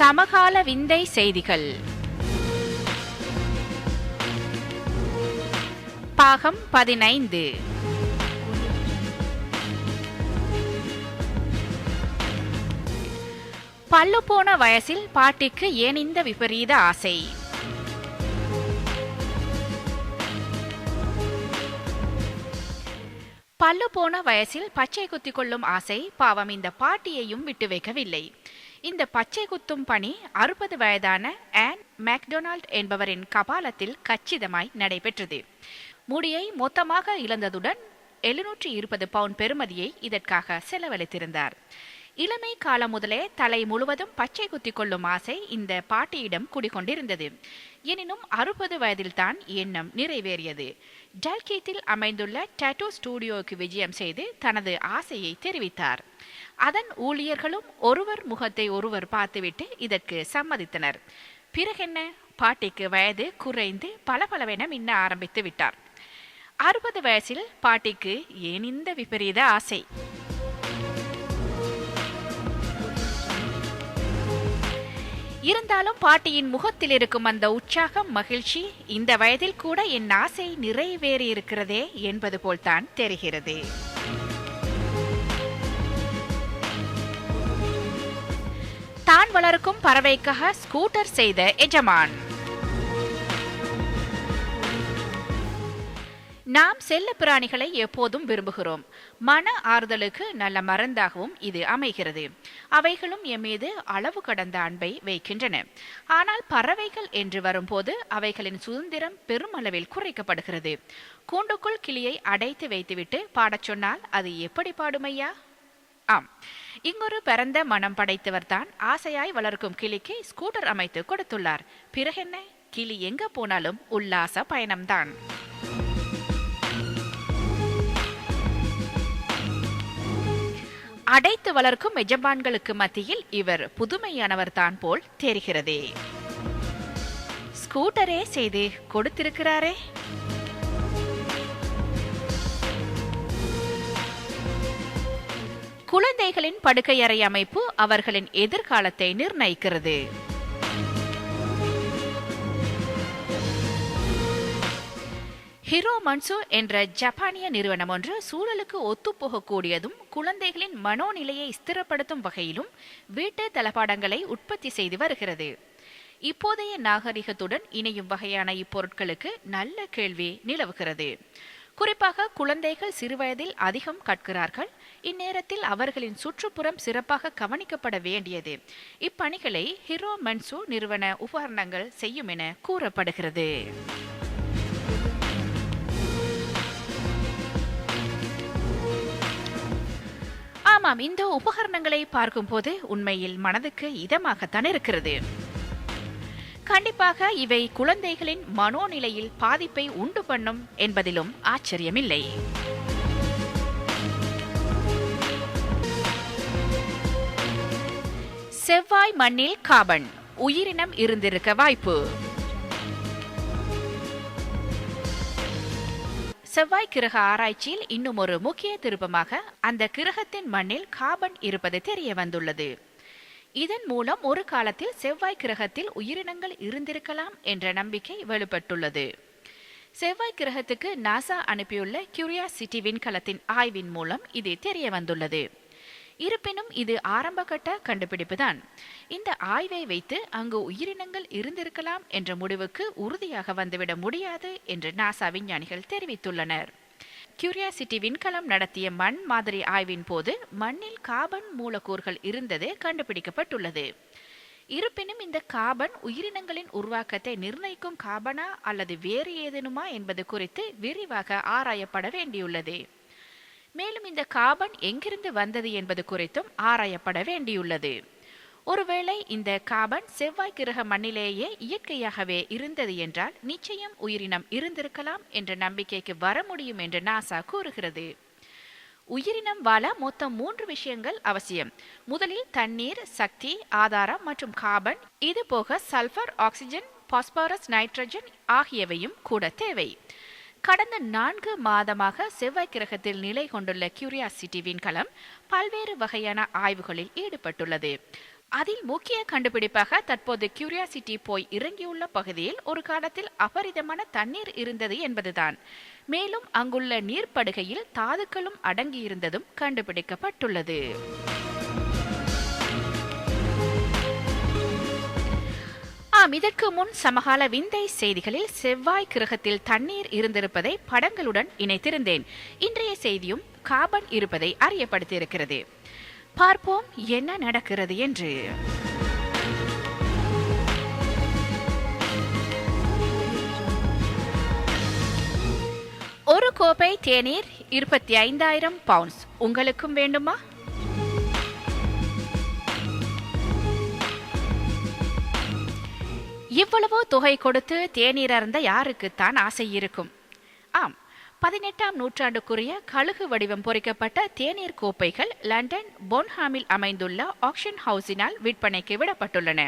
சமகால விந்தை செய்திகள் பாகம் 15. பல்லு போன வயசில் பாட்டிக்கு ஏன் இந்த விபரீத ஆசை? பல்லு போன வயசில் பச்சை குத்திக் கொள்ளும் ஆசை பாவம் இந்த பாட்டியையும் விட்டு வைக்கவில்லை. இந்த பச்சை குத்தும் பணி 60 வயதான ஆன் மேக்டொனால்ட் என்பவரின் கபாலத்தில் கச்சிதமாய் நடைபெற்றது. முடியை மொத்தமாக இழந்ததுடன் 720 பவுண்ட் பெறுமதியை இதற்காக செலவழித்திருந்தார். இளமை காலம் முதலே தலை முழுவதும் பச்சை குத்திக் கொள்ளும் ஆசை இந்த பாட்டியிடம் குடிகொண்டிருந்தது. எனினும் 60 வயதில்தான் எண்ணம் நிறைவேறியது. டல்கீத்தில் அமைந்துள்ள டாட்டூ ஸ்டுடியோவுக்கு விஜயம் செய்து தனது ஆசையை தெரிவித்தார். அதன் ஊழியர்களும் ஒருவர் முகத்தை ஒருவர் பார்த்துவிட்டு இதற்கு சம்மதித்தனர். பிறகென்ன, பாட்டிக்கு வயது குறைந்து பளபளவென மின்ன ஆரம்பித்து விட்டார். 60 வயசில் பாட்டிக்கு ஏன் இந்த விபரீத ஆசை? இருந்தாலும் பாட்டியின் முகத்தில் இருக்கும் அந்த உற்சாகம், மகிழ்ச்சி இந்த வயதில் கூட என் ஆசை நிறைவேறியிருக்கிறதே என்பது போல்தான் தெரிகிறது. தான் வளர்க்கும் பறவைக்காக ஸ்கூட்டர் செய்த எஜமான். நாம் செல்ல பிராணிகளை எப்போதும் விரும்புகிறோம். மன ஆறுதலுக்கு நல்ல மருந்தாகவும் இது அமைகிறது. அவைகளும் எம் மீது அளவு கடந்த அன்பை வைக்கின்றன. ஆனால் பறவைகள் என்று வரும்போது அவைகளின் சுதந்திரம் பெருமளவில் குறைக்கப்படுகிறது. கூண்டுக்குள் கிளியை அடைத்து வைத்துவிட்டு பாடச் சொன்னால் அது எப்படி பாடுமையா? ஆம், இங்கொரு பரந்த மனம் படைத்தவர் தான் ஆசையாய் வளர்க்கும் கிளிக்கு ஸ்கூட்டர் அமைத்து கொடுத்துள்ளார். பிறகென்ன, கிளி எங்க போனாலும் உல்லாச பயணம்தான். அடைத்து வளர்க்கும் எஜமான்களுக்கு மத்தியில் இவர் புதுமையானவர் தான் போல் தெரிகிறதே. ஸ்கூட்டரே செய்து கொடுத்திருக்கிறாரே. குழந்தைகளின் படுக்கையறை அமைப்பு அவர்களின் எதிர்காலத்தை நிர்ணயிக்கிறது. ஹிரோ மன்சோ என்ற ஜப்பானிய நிறுவனம் ஒன்று சூழலுக்கு ஒத்துப்போகக்கூடியதும் குழந்தைகளின் மனோநிலையை ஸ்திரப்படுத்தும் வகையிலும் வீட்டு தளபாடங்களை உற்பத்தி செய்து வருகிறது. இப்போதைய நாகரிகத்துடன் இணையும் வகையான இப்பொருட்களுக்கு நல்ல கேள்வி நிலவுகிறது. குறிப்பாக குழந்தைகள் சிறுவயதில் அதிகம் கற்கிறார்கள். இந்நேரத்தில் அவர்களின் சுற்றுப்புறம் சிறப்பாக கவனிக்கப்பட வேண்டியது. இப்பணிகளை ஹிரோ மன்சோ நிறுவன உபகரணங்கள் செய்யும் என கூறப்படுகிறது. ஆமாம், இந்த உபகரணங்களை பார்க்கும்போது உண்மையில் மனதுக்கு இதமாகத்தான் இருக்கிறது. கண்டிப்பாக இவை குழந்தைகளின் மனோநிலையில் பாதிப்பை உண்டு பண்ணும் என்பதிலும் ஆச்சரியமில்லை. செவ்வாய் மண்ணில் கார்பன் உயிரினம் இருந்திருக்க வாய்ப்பு. செவ்வாய் கிரக ஆராய்ச்சியில் இன்னும் ஒரு முக்கிய திருப்பமாக அந்த கிரகத்தின் மண்ணில் கார்பன் இருப்பது தெரிய வந்துள்ளது. இதன் மூலம் ஒரு காலத்தில் செவ்வாய் கிரகத்தில் உயிரினங்கள் இருந்திருக்கலாம் என்ற நம்பிக்கை வெளிப்பட்டுள்ளது. செவ்வாய் கிரகத்துக்கு நாசா அனுப்பியுள்ள கியூரியாசிட்டி விண்கலத்தின் ஆய்வின் மூலம் இது தெரிய வந்துள்ளது. இருப்பினும் இது ஆரம்பகட்ட கண்டுபிடிப்புதான். இந்த ஆய்வை வைத்து அங்கு உயிரினங்கள் இருந்திருக்கலாம் என்ற முடிவுக்கு உறுதியாக வந்துவிட முடியாது என்று நாசா விஞ்ஞானிகள் தெரிவித்துள்ளனர். கியூரியாசிட்டி விண்கலம் நடத்திய மண் மாதிரி ஆய்வின் போது மண்ணில் கார்பன் மூலக்கூறுகள் இருந்தது கண்டுபிடிக்கப்பட்டுள்ளது. இருப்பினும் இந்த கார்பன் உயிரினங்களின் உருவாக்கத்தை நிர்ணயிக்கும் கார்பனா அல்லது வேறு ஏதேனுமா என்பது குறித்து விரிவாக ஆராயப்பட வேண்டியுள்ளது. மேலும் இந்த கார்பன் எங்கிருந்து வந்தது என்பது குறித்தும் ஆராயப்பட வேண்டியுள்ளது. ஒருவேளை இந்த கார்பன் செவ்வாய் கிரக மண்ணிலேயே இயற்கையாகவே இருந்தது என்றால் நிச்சயம் உயிரினம் இருந்திருக்கலாம் என்ற நம்பிக்கைக்கு வர முடியும் என்று நாசா கூறுகிறது. உயிரினம் வாழ மொத்தம் 3 விஷயங்கள் அவசியம். முதலில் தண்ணீர், சக்தி, ஆதாரம் மற்றும் கார்பன். இது போக சல்பர், ஆக்சிஜன், பாஸ்பரஸ், நைட்ரஜன் ஆகியவையும் கூட தேவை. கடந்த 4 மாதமாக செவ்வாய் கிரகத்தில் நிலை கொண்டுள்ள கியூரியாசிட்டி விண்கலம் பல்வேறு வகையான ஆய்வுகளில் ஈடுபட்டுள்ளது. அதில் முக்கிய கண்டுபிடிப்பாக தற்போது கியூரியாசிட்டி போய் இறங்கியுள்ள பகுதியில் ஒரு காலத்தில் அபரிதமான தண்ணீர் இருந்தது என்பதுதான். மேலும் அங்குள்ள நீர்ப்படுகையில் தாதுக்களும் அடங்கியிருந்ததும் கண்டுபிடிக்கப்பட்டுள்ளது. இதற்கு முன் சமகால விந்தை செய்திகளில் செவ்வாய் கிரகத்தில் தண்ணீர் இருந்திருப்பதை படங்களுடன் இணைத்திருந்தேன். இன்றைய செய்தியும் கார்பன் இருப்பதை அறியப்படுத்தியிருக்கிறது. பார்ப்போம் என்ன நடக்கிறது என்று. ஒரு கோப்பை தேநீர் 25,000 பவுண்ட்ஸ். உங்களுக்கும் வேண்டுமா? இவ்வளவு தொகை கொடுத்து தேநீர் அருந்த யாருக்குத்தான் ஆசை இருக்கும்? ஆம், 18ஆம் நூற்றாண்டுக்குரிய கழுகு வடிவம் பொறிக்கப்பட்ட தேநீர் கோப்பைகள் லண்டன் போன்ஹாமில் அமைந்துள்ள ஆக்ஷன் ஹவுஸினால் விற்பனைக்கு விடப்பட்டுள்ளன.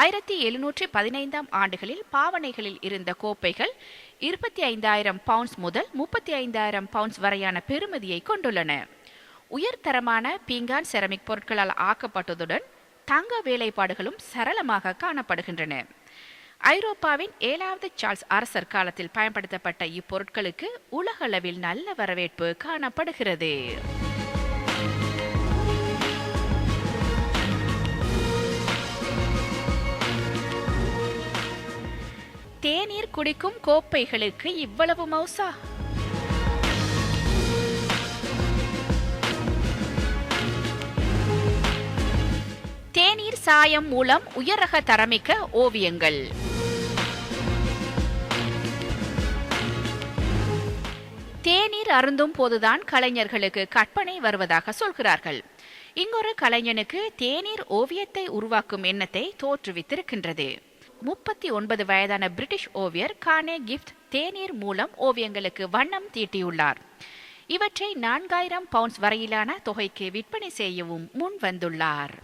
1715ஆம் ஆண்டுகளில் பாவனைகளில் இருந்த கோப்பைகள் 25,000 பவுண்ட்ஸ் முதல் 35,000 பவுண்ட்ஸ் வரையான பெறுமதியை கொண்டுள்ளன. உயர்தரமான பீங்கான் செரமிக் பொருட்களால் ஆக்கப்பட்டதுடன் தங்க வேலைப்பாடுகளும் சரளமாக காணப்படுகின்றன. ஐரோப்பாவின் 7வது சார்ல்ஸ் அரசர் காலத்தில் பயன்படுத்தப்பட்ட இப்பொருட்களுக்கு உலகளவில் நல்ல வரவேற்பு காணப்படுகிறது. தேநீர் குடிக்கும் கோப்பைகளுக்கு இவ்வளவு மௌசா? தேநீர் சாயம் மூலம் உயர் ரக தரமிக்க ஓவியங்கள். தேநீர் அருந்தும் போதுதான் கலைஞர்களுக்கு கற்பனை வருவதாக சொல்கிறார்கள். இங்கொரு கலைஞனுக்கு தேநீர் ஓவியத்தை உருவாக்கும் எண்ணத்தை தோற்றுவித்திருக்கின்றது. 39 வயதான பிரிட்டிஷ் ஓவியர் கானே கிஃப்ட் தேநீர் மூலம் ஓவியங்களுக்கு வண்ணம் தீட்டியுள்ளார். இவற்றை 4,000 பவுண்ட்ஸ் வரையிலான தொகைக்கு விற்பனை செய்யவும் முன் வந்துள்ளார்.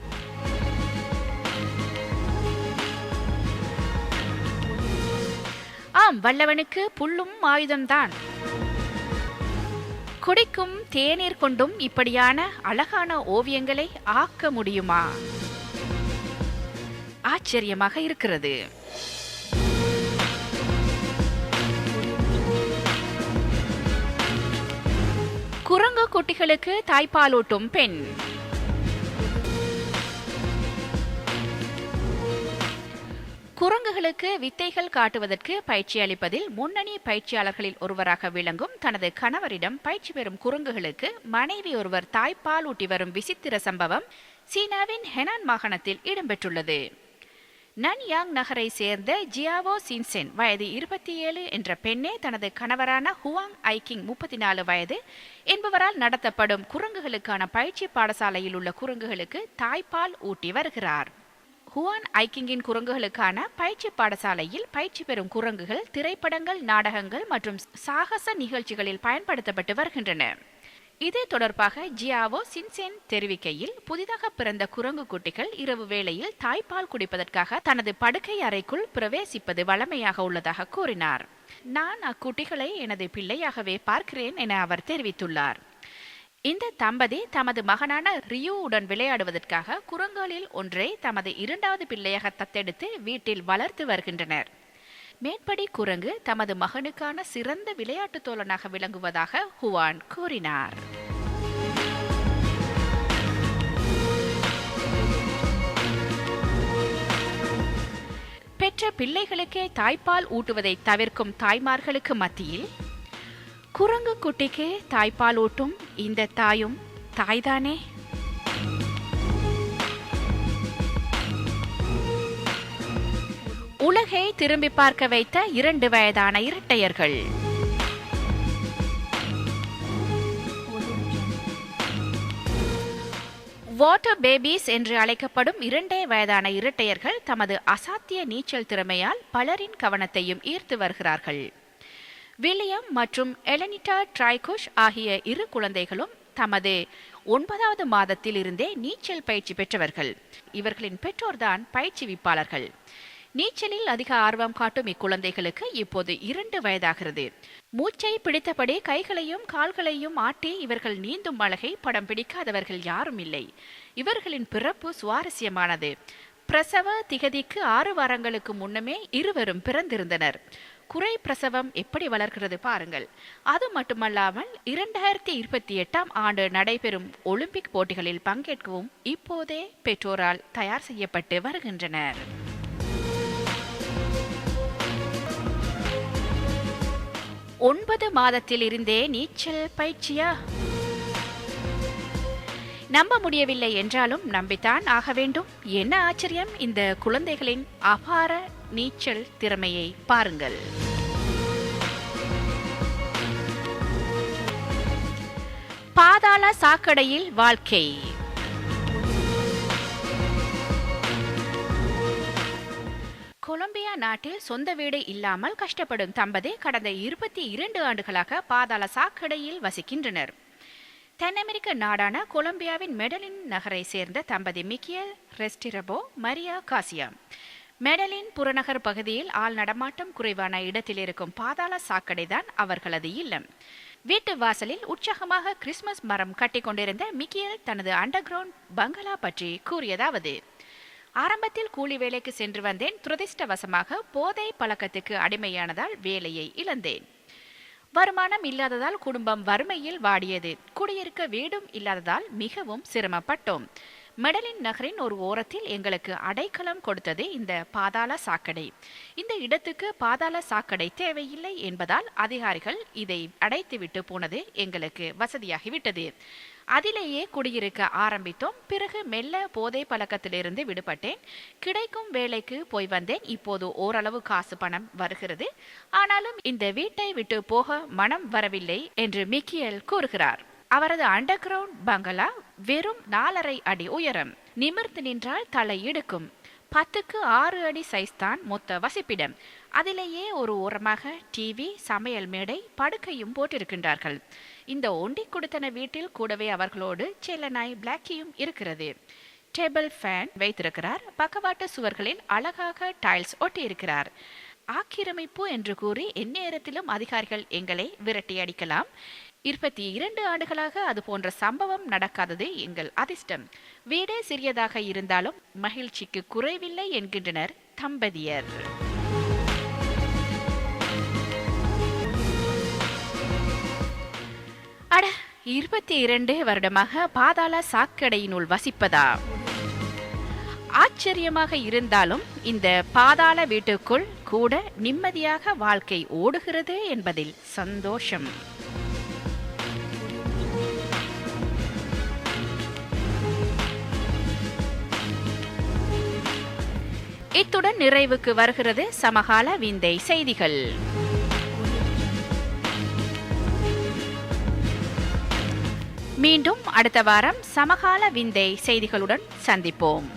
ஆம், வல்லவனுக்கு புல்லும் ஆயுதம்தான். குடிக்கும் தேநீர் கொண்டும் இப்படியான அழகான ஓவியங்களை ஆக்க முடியுமா? ஆச்சரியமாக இருக்கிறது. குரங்கு குட்டிகளுக்கு தாய்ப்பாலூட்டும் பெண். குரங்குகளுக்கு வித்தைகள் காட்டுவதற்கு பயிற்சி அளிப்பதில் முன்னணி பயிற்சியாளர்களில் ஒருவராக விளங்கும் தனது கணவரிடம் பயிற்சி பெறும் குரங்குகளுக்கு மனைவி ஒருவர் தாய்ப்பால் ஊட்டி வரும் விசித்திர சம்பவம் சீனாவின் ஹெனான் மாகாணத்தில் இடம்பெற்றுள்ளது. நன்யாங் நகரை சேர்ந்த ஜியாவோ சின்சென் வயது 27 என்ற பெண்ணே தனது கணவரான ஹுவாங் ஐக்கிங் 34 வயது என்பவரால் நடத்தப்படும் குரங்குகளுக்கான பயிற்சி பாடசாலையில் உள்ள குரங்குகளுக்கு தாய்ப்பால் ஊட்டி வருகிறார். ஹுவான் ஐக்கிங்கின் குரங்குகளுக்கான பயிற்சி பாடசாலையில் பயிற்சி பெறும் குரங்குகள் திரைப்படங்கள், நாடகங்கள் மற்றும் சாகச நிகழ்ச்சிகளில் பயன்படுத்தப்பட்டு வருகின்றன. இது தொடர்பாக ஜியாவோ சின்சென் தெரிவிக்கையில், புதிதாக பிறந்த குரங்கு குட்டிகள் இரவு வேளையில் தாய்ப்பால் குடிப்பதற்காக தனது படுக்கை அறைக்குள் பிரவேசிப்பது வழமையாக உள்ளதாக கூறினார். நான் அக்குட்டிகளை எனது பிள்ளையாகவே பார்க்கிறேன் என அவர் தெரிவித்துள்ளார். இந்த தம்பதி தமது மகனான ரியூவுடன் விளையாடுவதற்காக குரங்குகளில் ஒன்றை தமது 2வது பிள்ளையாக தத்தெடுத்து வீட்டில் வளர்த்து வருகின்றனர். மேற்படி குரங்கு தமது மகனுக்கான சிறந்த விளையாட்டு தோழனாக விளங்குவதாக ஹுவான் கூறினார். பெற்ற பிள்ளைகளுக்கே தாய்ப்பால் ஊட்டுவதை தவிர்க்கும் தாய்மார்களுக்கு மத்தியில் குரங்கு குட்டிக்கு தாய்ப்பால் ஊட்டும் இந்த தாயும் தாய்தானே. உலகை திரும்பி பார்க்க வைத்த 2 வயதான இரட்டையர்கள். வாட்டர் பேபிஸ் என்று அழைக்கப்படும் 2 வயதான இரட்டையர்கள் தமது அசாத்திய நீச்சல் திறமையால் பலரின் கவனத்தையும் ஈர்த்து வருகிறார்கள். வில்லியம் மற்றும் எலனிட்டா ட்ரைகுஷ் ஆகிய 2 குழந்தைகளும் தமது 9வது மாதத்தில் இருந்தே நீச்சல் பயிற்சி பெற்றவர்கள். இவர்களின் பெற்றோர்தான் பயிற்சிவிப்பாளர்கள். நீச்சலில் அதிக ஆர்வம் காட்டும் இக்குழந்தைகளுக்கு இப்போது 2 வயதாகிறது. மூச்சை பிடித்தபடி கைகளையும் கால்களையும் ஆட்டி இவர்கள் நீந்தும் அழகை படம் பிடிக்காதவர்கள் யாரும் இல்லை. இவர்களின் பிறப்பு சுவாரஸ்யமானது. பிரசவ திகதிக்கு 6 வாரங்களுக்கு முன்னமே இருவரும் பிறந்திருந்தனர். குறை பிரசவம் எப்படி வளர்கிறது பாருங்கள். அது மட்டுமல்லாமல் 2028 ஆண்டு நடைபெறும் ஒலிம்பிக் போட்டிகளில் பங்கேற்கவும் இப்போதே பெற்றோரால் தயார் செய்யப்பட்டு வருகின்றனர். 9 மாதத்தில் இருந்தே நீச்சல் பயிற்சியா? நம்ப முடியவில்லை என்றாலும் நம்பித்தான் ஆக வேண்டும். என்ன ஆச்சரியம்! இந்த குழந்தைகளின் அபார நீச்சல் திறமையை பாருங்கள். பாதாள சாக்கடையில் வாழ்க்கை. கொலம்பியா நாட்டில் சொந்த வீடு இல்லாமல் கஷ்டப்படும் தம்பதி கடந்த 22 ஆண்டுகளாக பாதாள சாக்கடையில் வசிக்கின்றனர். தென் அமெரிக்க நாடான கொலம்பியாவின் மெடலின் நகரை சேர்ந்த தம்பதி மிக்கேல் ரெஸ்டிரபோ மரியா காசியா. மெடலின் புறநகர் பகுதியில் ஆள் நடமாட்டம் குறைவான இடத்தில் இருக்கும் பாதாள சாக்கடை தான் அவர்களது இல்லம். வீட்டு வாசலில் உற்சாகமாக கிறிஸ்துமஸ் மரம் கட்டி கொண்டிருந்த மிக்கேல் தனது அண்டர் கிரவுண்ட் பங்களா பற்றி கூறியதாவது: ஆரம்பத்தில் கூலி வேலைக்கு சென்று வந்தேன். துரதிர்ஷ்டவசமாக போதை பழக்கத்துக்கு அடிமையானதால் வேலையை இழந்தேன். வருமானம் இல்லாததால் குடும்பம் வறுமையில் வாடியது. குடியிருக்க வீடும் இல்லாததால் மிகவும் சிரமப்பட்டோம். மெடலின் நகரின் ஒரு ஓரத்தில் எங்களுக்கு அடைக்கலம் கொடுத்தது இந்த பாதாள சாக்கடை. இந்த இடத்துக்கு பாதாள சாக்கடை தேவையில்லை என்பதால் அதிகாரிகள் இதை அடைத்துவிட்டு போனது எங்களுக்கு வசதியாகிவிட்டது. அதிலேயே குடியிருக்க ஆரம்பித்தோம். பிறகு மெல்ல போதை பழக்கத்திலிருந்து விடுபட்டேன். கிடைக்கும் வேலைக்கு போய் வந்தேன். இப்போது ஓரளவு காசு பணம் வருகிறது. ஆனாலும் இந்த வீட்டை விட்டு போக மனம் வரவில்லை என்று மிக்கேல் கூறுகிறார். அவரது அண்டர் கிரவுண்ட் பங்களா வெறும் 4.5 அடி உயரம். நிமிர்ந்து நின்றால் தலை இடுக்கும். 10க்கு 6 அடி சைஸ் தான் மொத்த வசிப்பிடம். அதிலேயே ஒரு ஓரமாக டிவி, சமையல் மேடை, படுக்கையும் போட்டிருக்கின்றார்கள். இந்த ஒண்டி கொடுத்தன வீட்டில் கூடவே அவர்களோடு செல்லநாய் பிளாக்கியும் இருக்கிறது. டேபிள் ஃபேன் வைத்திருக்கிறார். பக்கவாட்டு சுவர்களில் அழகாக டைல்ஸ் ஒட்டியிருக்கிறார். ஆக்கிரமிப்பு என்று கூறி எந்நேரத்திலும் அதிகாரிகள் எங்களை விரட்டி அடிக்கலாம். 22 ஆண்டுகளாக அது போன்ற சம்பவம் நடக்காதது எங்கள் அதிர்ஷ்டம். வீடே சிறியதாக இருந்தாலும் மகிழ்ச்சிக்கு குறைவில்லை என்கின்றனர் தம்பதியர். அட, 22 வருடமாக பாதாள சாக்கடையினுள் வசிப்பதா? ஆச்சரியமாக இருந்தாலும் இந்த பாதாள வீட்டுக்குள் கூட நிம்மதியாக வாழ்க்கை ஓடுகிறது என்பதில் சந்தோஷம். இத்துடன் நிறைவுக்கு வருகிறது சமகால விந்தை செய்திகள். மீண்டும் அடுத்த வாரம் சமகால விந்தை செய்திகளுடன் சந்திப்போம்.